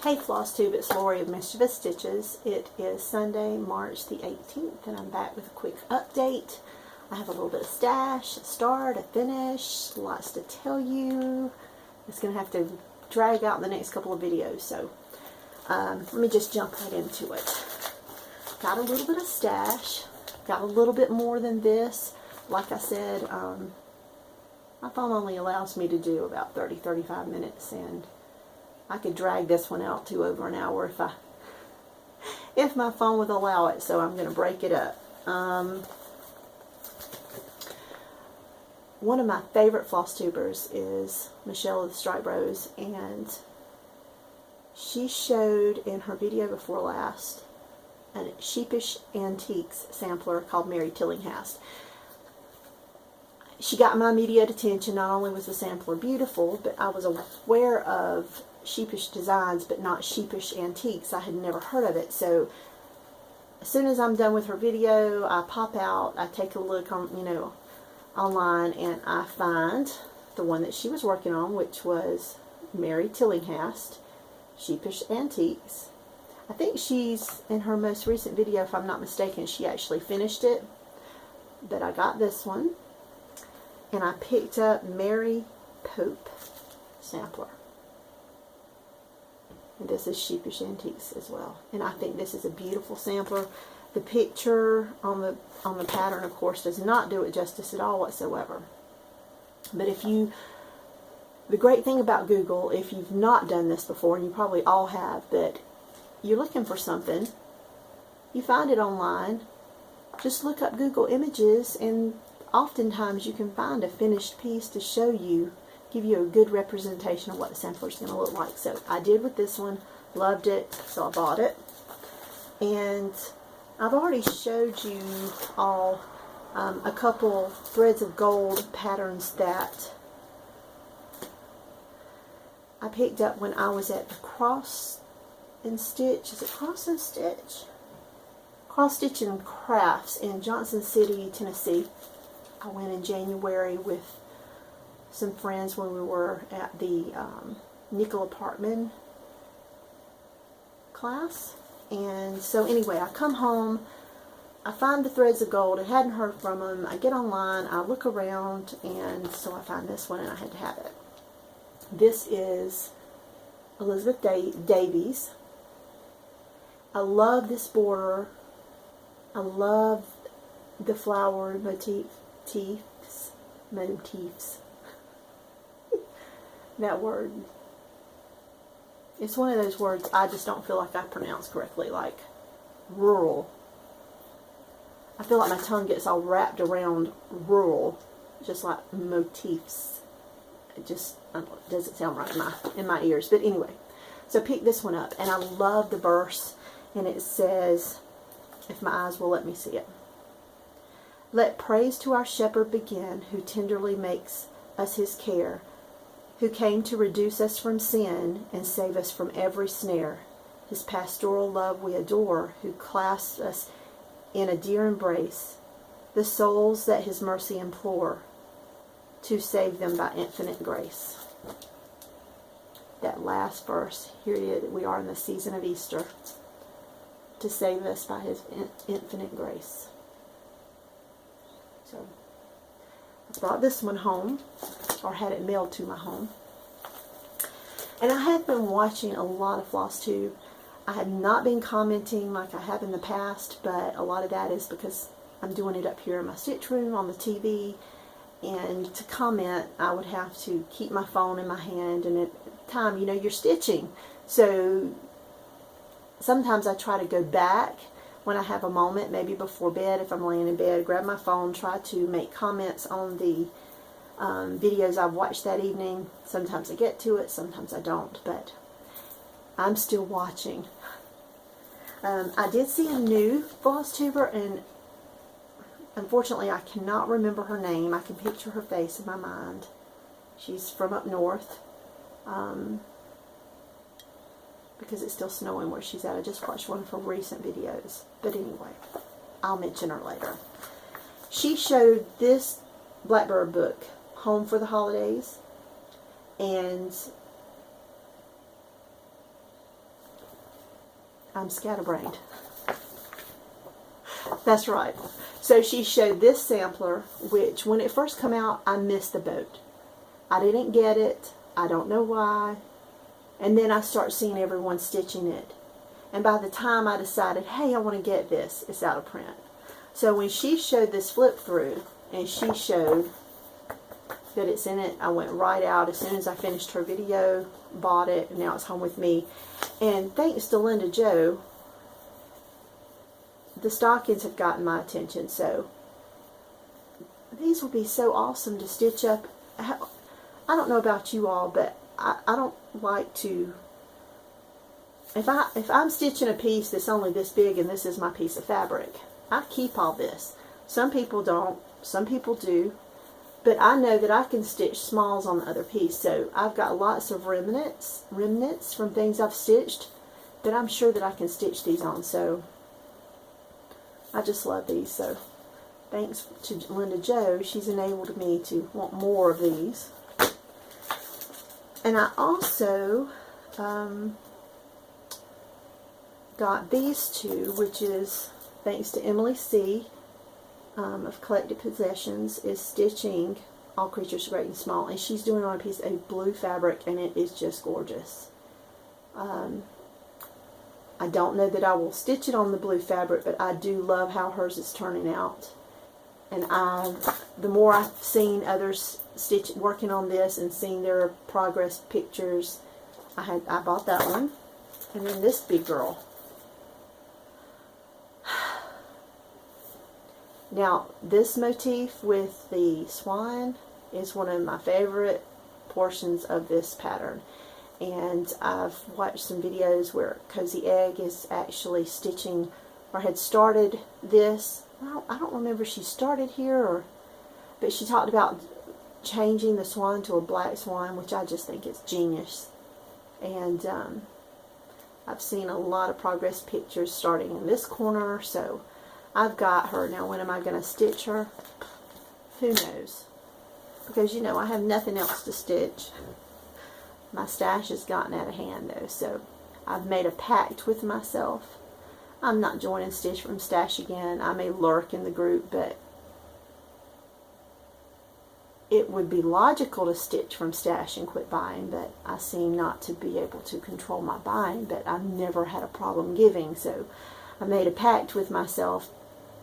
Hey Flosstube, it's Lori of Mischievous Stitches. It is Sunday, March the 18th, and I'm back with a quick update. I have a little bit of stash, a start, a finish, lots to tell you. It's going to have to drag out the next couple of videos, so let me just jump right into it. Got a little bit of stash, got a little bit more than this. Like I said, my phone only allows me to do about 30-35 minutes, and I could drag this one out to over an hour if my phone would allow it, so I'm going to break it up. One of my favorite Flosstubers is Michelle of the Stripe Rose, and she showed in her video before last a Sheepish Antiques sampler called Mary Tillinghast. She got my immediate attention. Not only was the sampler beautiful, but I was aware of Sheepish Designs, but not Sheepish Antiques. I had never heard of it. So as soon as I'm done with her video, I pop out, I take a look on, online, and I find the one that she was working on, which was Mary Tillinghast, Sheepish Antiques. I think she's, in her most recent video, if I'm not mistaken, she actually finished it. But I got this one, and I picked up Mary Pope sampler. And this is Sheepish Antiques as well. And I think this is a beautiful sampler. The picture on the pattern, of course, does not do it justice at all whatsoever. But the great thing about Google, if you've not done this before, and you probably all have, that you're looking for something, you find it online, just look up Google Images, and oftentimes you can find a finished piece to show you, give you a good representation of what the sampler is going to look like. So I did with this one, loved it, so I bought it. And I've already showed you all a couple threads of gold patterns that I picked up when I was at the Cross and Stitch. Is it Cross and Stitch? Cross Stitch and Crafts in Johnson City, Tennessee. I went in January with some friends when we were at the Nicola Partman class. And so anyway, I come home, I find the threads of gold. I hadn't heard from them. I get online, I look around, and so I find this one, and I had to have it. This is Elizabeth Davies. I love this border. I love the flower motifs. That word. It's one of those words I just don't feel like I pronounce correctly, like rural. I feel like my tongue gets all wrapped around rural, just like motifs. It just doesn't sound right in my ears. But anyway, so I picked this one up, and I love the verse, and it says, if my eyes will let me see it, "Let praise to our shepherd begin, who tenderly makes us his care, who came to reduce us from sin and save us from every snare. His pastoral love we adore, who clasps us in a dear embrace, the souls that his mercy implore, to save them by infinite grace." That last verse, here it is, we are in the season of Easter, to save us by his infinite grace. So I brought this one home, or had it mailed to my home. And I had been watching a lot of Flosstube. I had not been commenting like I have in the past, but a lot of that is because I'm doing it up here in my stitch room on the TV. And to comment, I would have to keep my phone in my hand, and at the time, you're stitching. So sometimes I try to go back when I have a moment, maybe before bed, if I'm laying in bed, grab my phone, try to make comments on the videos I've watched that evening. Sometimes I get to it, sometimes I don't, but I'm still watching. I did see a new Flosstuber, and unfortunately I cannot remember her name. I can picture her face in my mind. She's from up north, because it's still snowing where she's at. I just watched one of her recent videos. But anyway, I'll mention her later. She showed this Blackbird book, Home for the Holidays, and I'm scatterbrained. That's right. So she showed this sampler, which when it first came out, I missed the boat. I didn't get it. I don't know why. And then I start seeing everyone stitching it. And by the time I decided, hey, I want to get this, it's out of print. So when she showed this flip through, and she showed that it's in it, I went right out as soon as I finished her video, bought it, and now it's home with me. And thanks to Linda Jo, the stockings have gotten my attention. So these would be so awesome to stitch up. I don't know about you all, but I don't like to, if I'm stitching a piece that's only this big and this is my piece of fabric, I keep all this. Some people don't, some people do, but I know that I can stitch smalls on the other piece. So I've got lots of remnants from things I've stitched that I'm sure that I can stitch these on. So I just love these. So thanks to Linda Jo, she's enabled me to want more of these. And I also got these two, which is thanks to Emily C. Of Collected Possessions, is stitching All Creatures Great and Small, and she's doing it on a piece of blue fabric, and it is just gorgeous. I don't know that I will stitch it on the blue fabric, but I do love how hers is turning out. And the more I've seen others working on this and seeing their progress pictures, I bought that one. And then this big girl. Now, this motif with the swan is one of my favorite portions of this pattern. And I've watched some videos where Cozy Egg is actually stitching, or had started this. I don't remember if she started here, but she talked about changing the swan to a black swan, which I just think is genius. And I've seen a lot of progress pictures starting in this corner, so I've got her. Now, when am I going to stitch her? Who knows? Because, you know, I have nothing else to stitch. My stash has gotten out of hand, though, so I've made a pact with myself. I'm not joining Stitch from Stash again. I may lurk in the group, but it would be logical to stitch from Stash and quit buying, but I seem not to be able to control my buying, but I've never had a problem giving, so I made a pact with myself.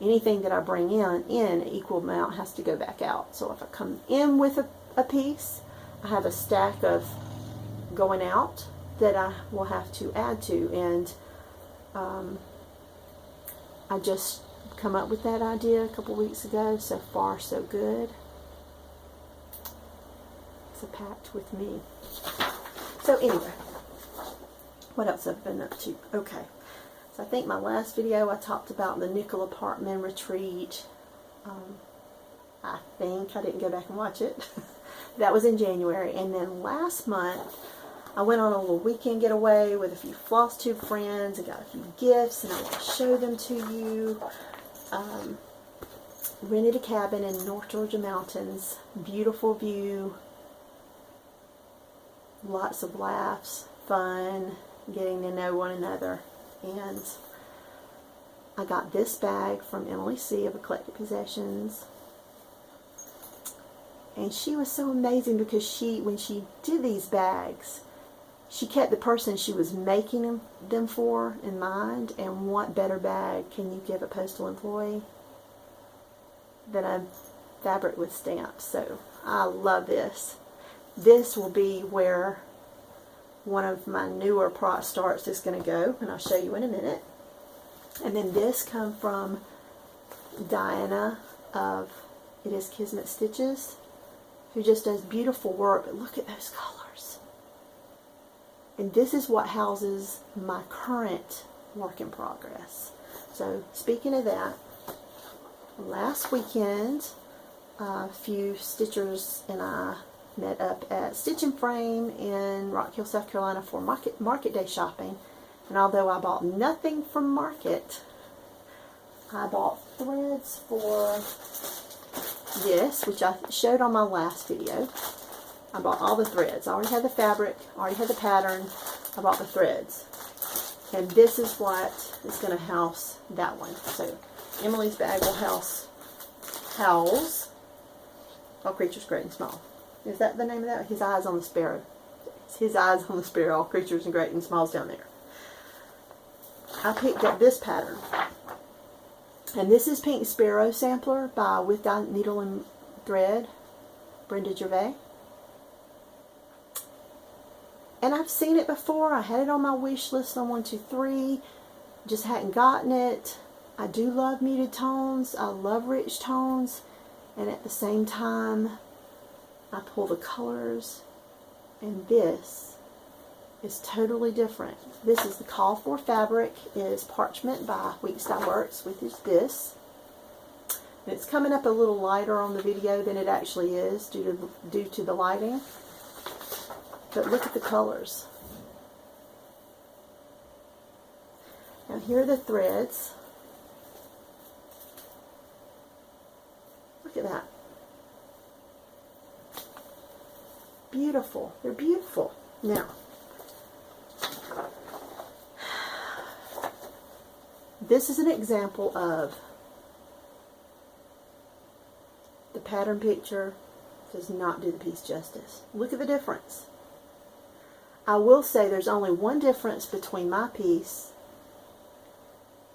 Anything that I bring in an equal amount has to go back out. So if I come in with a piece, I have a stack of going out that I will have to add to. And I just come up with that idea a couple weeks ago. So far, so good. It's a pact with me. So anyway, what else have I been up to? Okay. I think my last video I talked about the Nicola Parkman retreat. I think I didn't go back and watch it. That was in January. And then last month I went on a little weekend getaway with a few Flosstube friends and got a few gifts, and I will show them to you. Rented a cabin in North Georgia mountains. Beautiful view. Lots of laughs, fun, getting to know one another. And I got this bag from Emily C. of Eclectic Possessions. And she was so amazing because when she did these bags, she kept the person she was making them for in mind. And what better bag can you give a postal employee than a fabric with stamps? So I love this. This will be where one of my newer product starts is going to go, and I'll show you in a minute. And then this come from Diana of It Is Kismet Stitches, who just does beautiful work. But look at those colors. And this is what houses my current work in progress. So speaking of that, last weekend a few stitchers and I met up at Stitch and Frame in Rock Hill, South Carolina for market day shopping. And although I bought nothing from Market, I bought threads for this, which I showed on my last video. I bought all the threads. I already had the fabric, I already had the pattern. I bought the threads. And this is what is going to house that one. So Emily's bag will house All Creatures Great and Small. Is that the name of that? His Eyes on the Sparrow. It's His Eyes on the Sparrow, All Creatures and Great and Small's down there. I picked up this pattern. And this is Pink Sparrow Sampler by With Dye Needle and Thread, Brenda Gervais. And I've seen it before. I had it on my wish list on 123. Just hadn't gotten it. I do love muted tones. I love rich tones. And at the same time, I pull the colors. And this is totally different. This is the call for fabric. It is Parchment by Weeks Dye Works, which is this. And it's coming up a little lighter on the video than it actually is due to the lighting. But look at the colors. Now here are the threads. Look at that. Beautiful. They're beautiful. Now, this is an example of the pattern picture does not do the piece justice. Look at the difference. I will say there's only one difference between my piece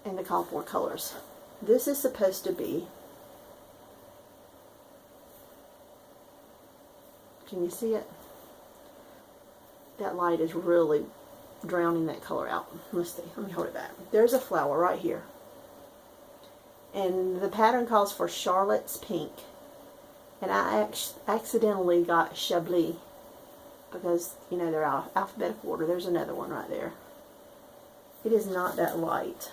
and the call for colors. This is supposed to be, can you see it? That light is really drowning that color out. Let's see, let me hold it back. There's a flower right here. And the pattern calls for Charlotte's Pink. And I accidentally got Chablis, because, you know, they're alphabetical order. There's another one right there. It is not that light.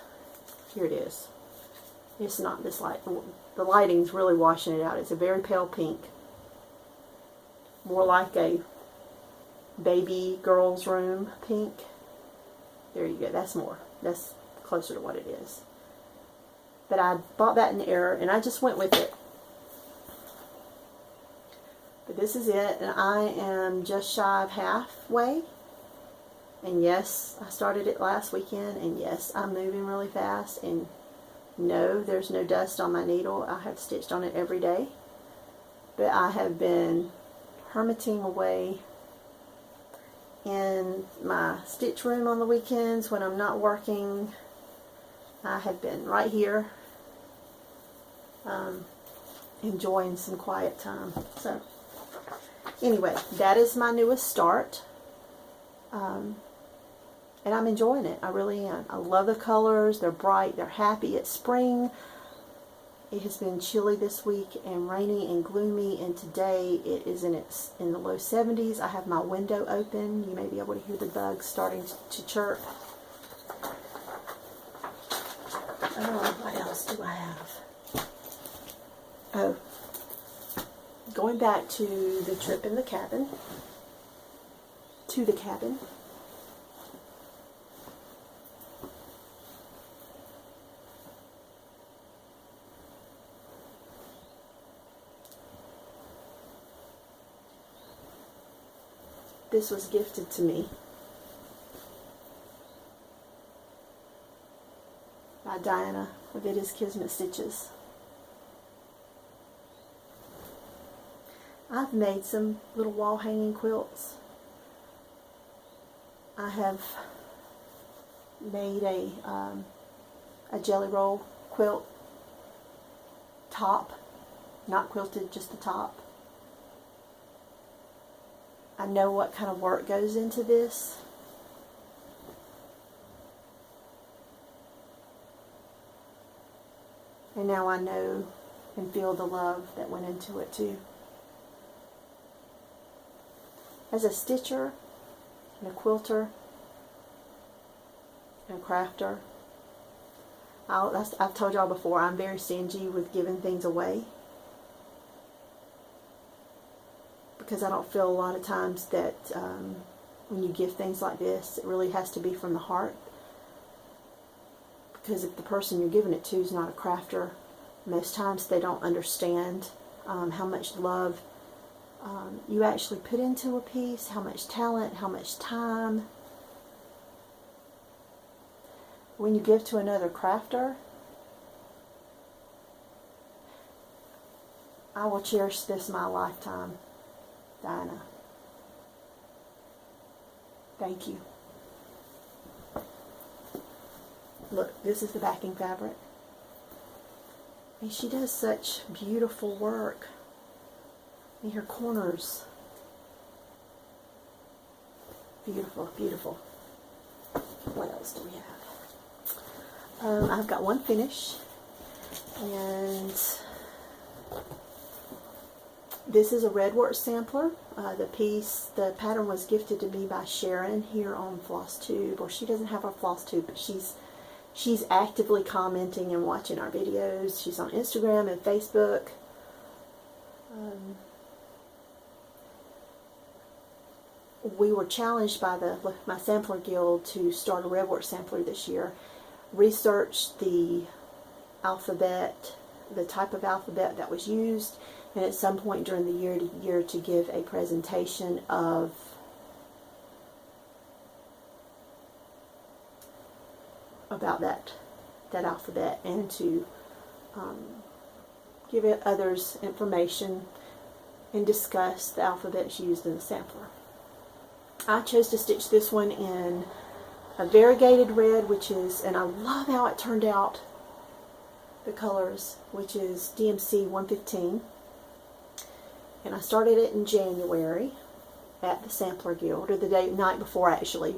Here it is. It's not this light. The lighting's really washing it out. It's a very pale pink. More like a baby girl's room pink. There you go. That's more. That's closer to what it is. But I bought that in error, and I just went with it. But this is it, and I am just shy of halfway. And yes, I started it last weekend, and yes, I'm moving really fast, and no, there's no dust on my needle. I have stitched on it every day. But I have been hermiting away in my stitch room on the weekends when I'm not working. I have been right here enjoying some quiet time. So anyway, that is my newest start. And I'm enjoying it. I really am. I love the colors. They're bright. They're happy. It's spring. It has been chilly this week and rainy and gloomy, and today it is in the low 70s. I have my window open. You may be able to hear the bugs starting to chirp. Oh, what else do I have? Oh, going back to the trip in the cabin, this was gifted to me by Diana of It Is Kismet Stitches. I've made some little wall hanging quilts. I have made a jelly roll quilt top, not quilted, just the top. I know what kind of work goes into this. And now I know and feel the love that went into it too. As a stitcher and a quilter and a crafter, I've told y'all before, I'm very stingy with giving things away. Because I don't feel a lot of times that when you give things like this, it really has to be from the heart. Because if the person you're giving it to is not a crafter, most times they don't understand how much love you actually put into a piece, how much talent, how much time. when you give to another crafter, I will cherish this my lifetime. Diana. Thank you. Look, this is the backing fabric. And she does such beautiful work. And her corners. Beautiful, beautiful. What else do we have? I've got one finish. And this is a redwork sampler. The pattern was gifted to me by Sharon here on Flosstube. Or she doesn't have our Flosstube, but she's actively commenting and watching our videos. She's on Instagram and Facebook. We were challenged by my sampler guild to start a redwork sampler this year. Research the alphabet, the type of alphabet that was used, and at some point during the year to give a presentation of about that alphabet, and to give others information and discuss the alphabets used in the sampler. I chose to stitch this one in a variegated red, and I love how it turned out, the colors, which is DMC 115. And I started it in January at the Sampler Guild, or the night before actually.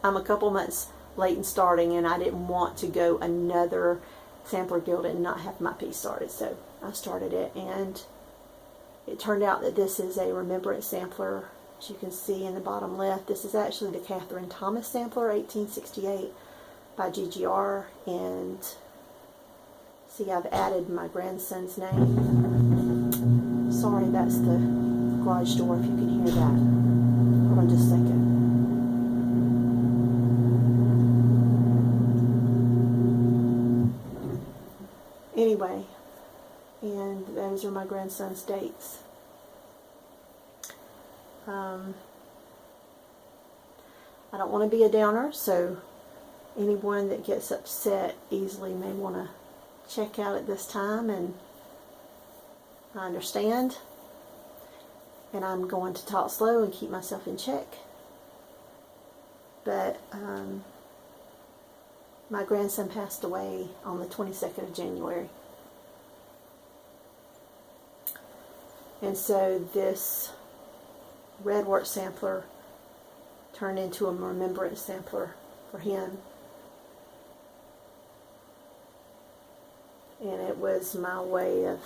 I'm a couple months late in starting, and I didn't want to go another Sampler Guild and not have my piece started, so I started it, and it turned out that this is a remembrance sampler. As you can see in the bottom left, this is actually the Catherine Thomas sampler, 1868, by GGR, and see, I've added my grandson's name. Sorry, that's the garage door, if you can hear that. Hold on just a second. Anyway, and those are my grandson's dates. I don't want to be a downer, so anyone that gets upset easily may want to check out at this time, and I understand. And I'm going to talk slow and keep myself in check. But my grandson passed away on the 22nd of January. And so this redwork sampler turned into a remembrance sampler for him. And it was my way of,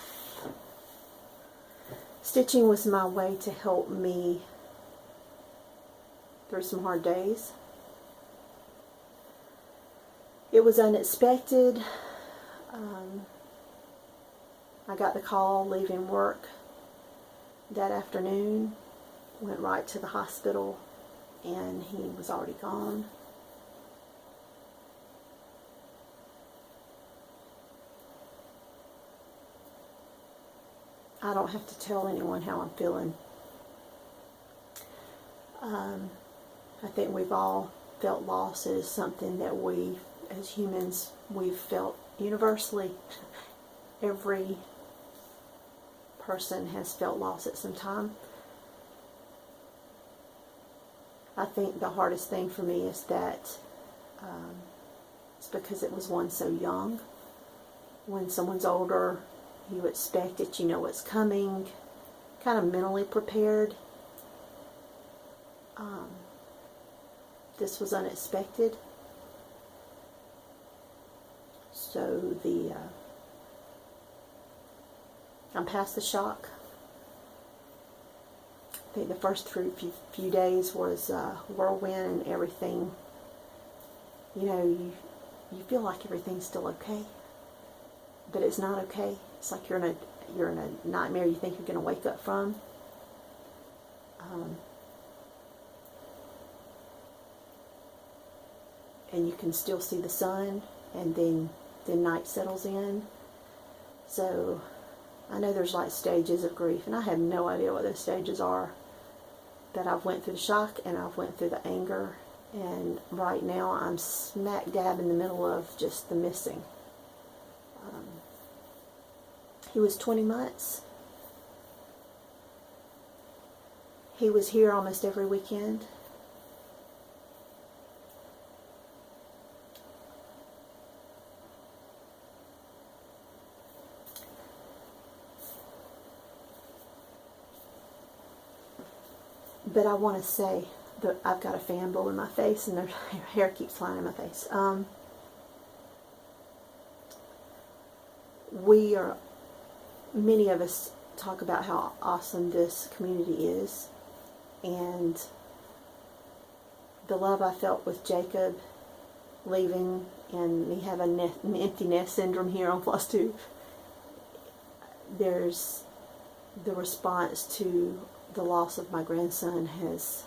stitching was my way to help me through some hard days. It was unexpected. I got the call leaving work that afternoon, went right to the hospital, and he was already gone. I don't have to tell anyone how I'm feeling. I think we've all felt loss. It is something that we, as humans, we've felt universally. Every person has felt loss at some time. I think the hardest thing for me is that it's because it was one so young. When someone's older, you expect it, you know what's coming, kind of mentally prepared. This was unexpected. So I'm past the shock. I think the first few days was whirlwind, and everything, you know, you feel like everything's still okay, but it's not okay. It's like you're in a nightmare you think you're going to wake up from. And you can still see the sun, and then night settles in. So I know there's like stages of grief, and I have no idea what those stages are. But I've went through the shock, and I've went through the anger, And right now I'm smack dab in the middle of just the missing. He was 20 months. He was here almost every weekend. But I want to say that I've got a fan blowing in my face and their hair keeps flying in my face. Many of us talk about how awesome this community is, and the love I felt with Jacob leaving and me having an empty nest syndrome here on Flosstube. There's the response to the loss of my grandson has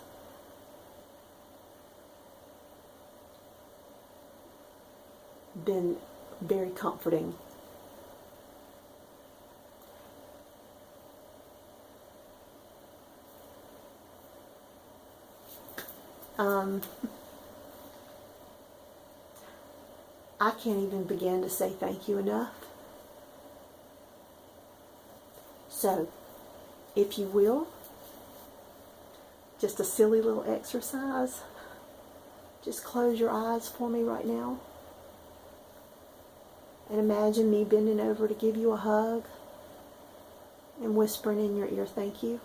been very comforting. I can't even begin to say thank you enough. So, if you will, just a silly little exercise. Just close your eyes for me right now. And imagine me bending over to give you a hug and whispering in your ear, thank you.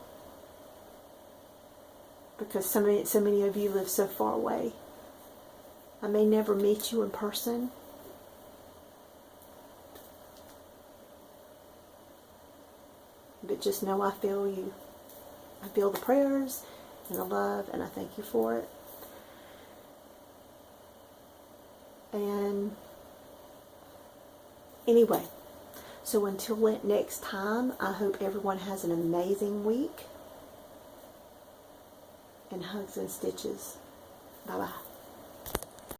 Because so many of you live so far away. I may never meet you in person. But just know I feel you. I feel the prayers and the love, and I thank you for it. And anyway, so until next time, I hope everyone has an amazing week. And hugs and stitches. Bye-bye.